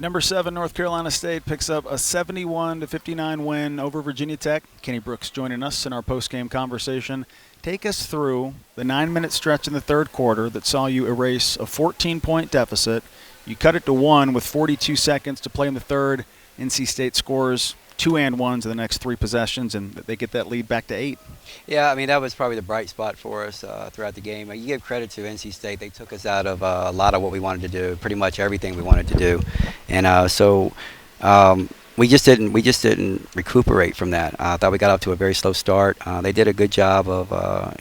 Number 7, North Carolina State picks up a 71-59 win over Virginia Tech. Kenny Brooks joining us in our post-game conversation. Take us through the 9-minute stretch in the third quarter that saw you erase a 14-point deficit. You cut it to 1 with 42 seconds to play in the third. NC State scores 2 and 1s in the next 3 possessions, and they get that lead back to 8. Yeah, I mean, that was probably the bright spot for us throughout the game. You give credit to NC State. They took us out of a lot of what we wanted to do, pretty much everything we wanted to do. And so we just didn't recuperate from that. I thought we got off to a very slow start. They did a good job of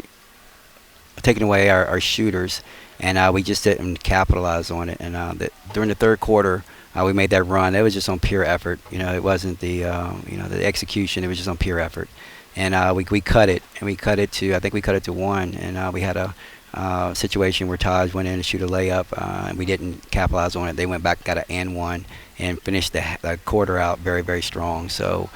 taking away our shooters, and we just didn't capitalize on it. And during the third quarter, we made that run. It was just on pure effort. It wasn't the the execution. It was just on pure effort. And we cut it, and we cut it to, I think we cut it to 1. And we had a situation where Taj went in to shoot a layup, and we didn't capitalize on it. They went back, got an and 1, and finished the quarter out very, very strong. So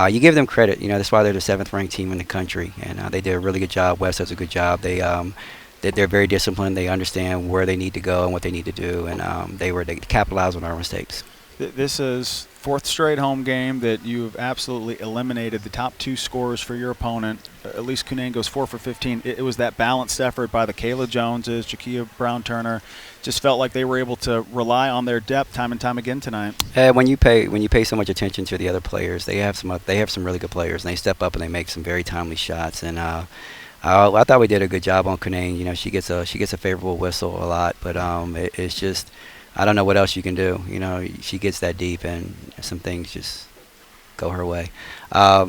you give them credit. That's why they're the 7th-ranked team in the country, and they did a really good job. West does a good job. They're very disciplined. They understand where they need to go and what they need to do, and they capitalized on our mistakes. This is 4th straight home game that you've absolutely eliminated the top 2 scorers for your opponent. At least Cunane goes 4 for 15. It was that balanced effort by the Kayla Joneses, Jakia Brown-Turner. Just felt like they were able to rely on their depth time and time again tonight. When you pay so much attention to the other players, they have some really good players, and they step up and they make some very timely shots. And I thought we did a good job on Cunane. She gets a favorable whistle a lot, but it's just, I don't know what else you can do. She gets that deep, and some things just go her way. But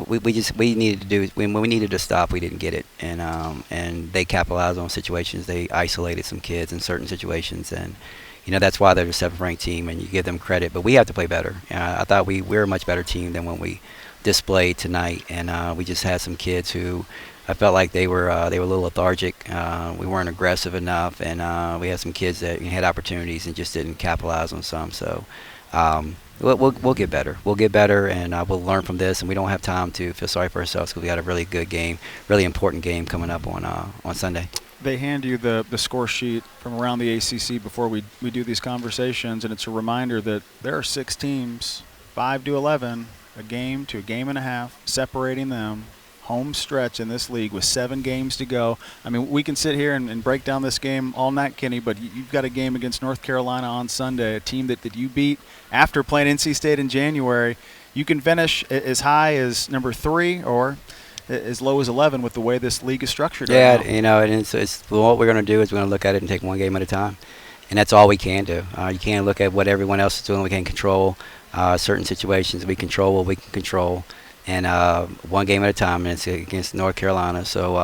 we needed to do, when we needed to stop, we didn't get it, and they capitalized on situations. They isolated some kids in certain situations, and that's why they're the 7th-ranked team, and you give them credit. But we have to play better. I thought we're a much better team than when we displayed tonight, and we just had some kids who I felt like they were a little lethargic. We weren't aggressive enough, and we had some kids that had opportunities and just didn't capitalize on some. So we'll get better. We'll get better, and we'll learn from this. And we don't have time to feel sorry for ourselves because we got a really good game, really important game coming up on Sunday. They hand you the score sheet from around the ACC before we do these conversations, and it's a reminder that there are 6 teams, 5 to 11, a game to a game and a half, separating them. Home stretch in this league with 7 games to go. I mean, we can sit here and break down this game all night, Kenny, but you've got a game against North Carolina on Sunday, a team that you beat after playing NC State in January. You can finish as high as number 3 or as low as 11 with the way this league is structured. Yeah, right now. And it's what we're going to do is we're going to look at it and take one game at a time, and that's all we can do. You can't look at what everyone else is doing. We can't control certain situations. We control what we can control. And one game at a time, and it's against North Carolina. So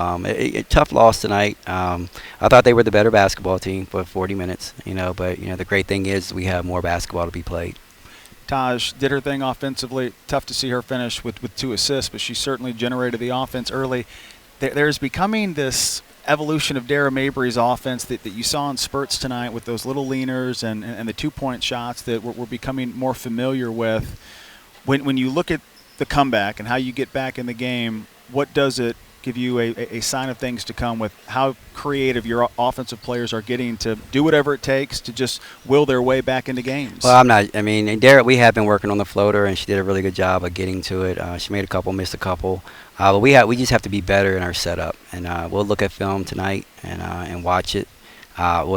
tough loss tonight. I thought they were the better basketball team for 40 minutes, but the great thing is we have more basketball to be played. Taj did her thing offensively. Tough to see her finish with 2 assists, but she certainly generated the offense early. There's becoming this evolution of Dara Mabry's offense that you saw in spurts tonight with those little leaners and the 2-point shots that we're becoming more familiar with. When you look at the comeback and how you get back in the game, what does it give you a sign of things to come with how creative your offensive players are getting to do whatever it takes to just will their way back into games? Well, Dara, we have been working on the floater, and she did a really good job of getting to it. She made a couple, missed a couple. But we just have to be better in our setup, and we'll look at film tonight and watch it.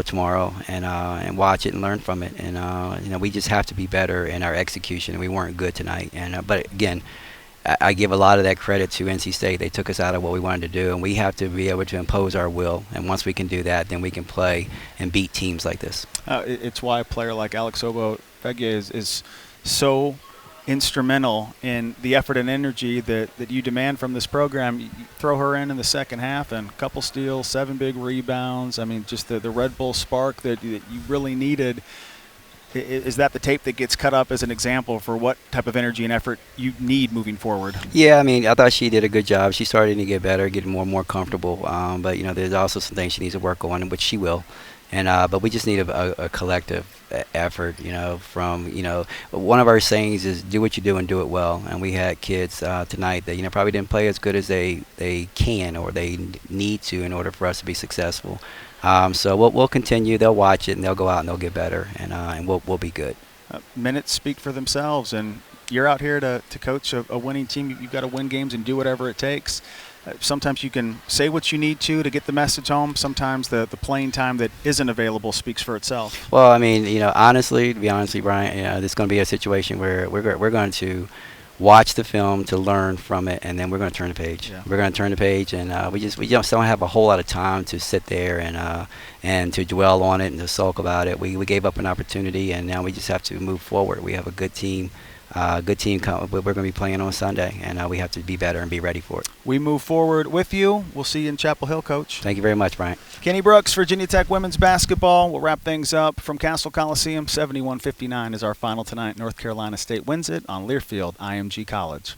Tomorrow and watch it and learn from it, and we just have to be better in our execution, and we weren't good tonight. And but again, I give a lot of that credit to NC State. They took us out of what we wanted to do, and we have to be able to impose our will. And once we can do that, then we can play and beat teams like this. It's why a player like Alex Obo-Fegye is so instrumental in the effort and energy that you demand from this program. You throw her in the second half and a couple steals, 7 big rebounds. I mean, just the Red Bull spark that you really needed. Is that the tape that gets cut up as an example for what type of energy and effort you need moving forward? Yeah, I thought she did a good job. She's starting to get better, getting more and more comfortable. But there's also some things she needs to work on, which she will. and but we just need a collective effort. From one of our sayings is do what you do and do it well. And we had kids tonight that probably didn't play as good as they can or they need to in order for us to be successful. So we'll continue. They'll watch it and they'll go out and they'll get better, and we'll be good. Minutes speak for themselves, and you're out here to coach a winning team. You've got to win games and do whatever it takes. Sometimes you can say what you need to get the message home. Sometimes the playing time that isn't available speaks for itself. Well, I mean, honestly, to be honest with you, Brian, this is going to be a situation where we're going to watch the film to learn from it, and then we're going to turn the page. Yeah. We're going to turn the page, and we just don't have a whole lot of time to sit there and to dwell on it and to sulk about it. We gave up an opportunity, and now we just have to move forward. We have a good team. We're going to be playing on Sunday, and we have to be better and be ready for it. We move forward with you. We'll see you in Chapel Hill, Coach. Thank you very much, Bryant. Kenny Brooks, Virginia Tech women's basketball. We'll wrap things up from Castle Coliseum. 71-59 is our final tonight. North Carolina State wins it on Learfield IMG College.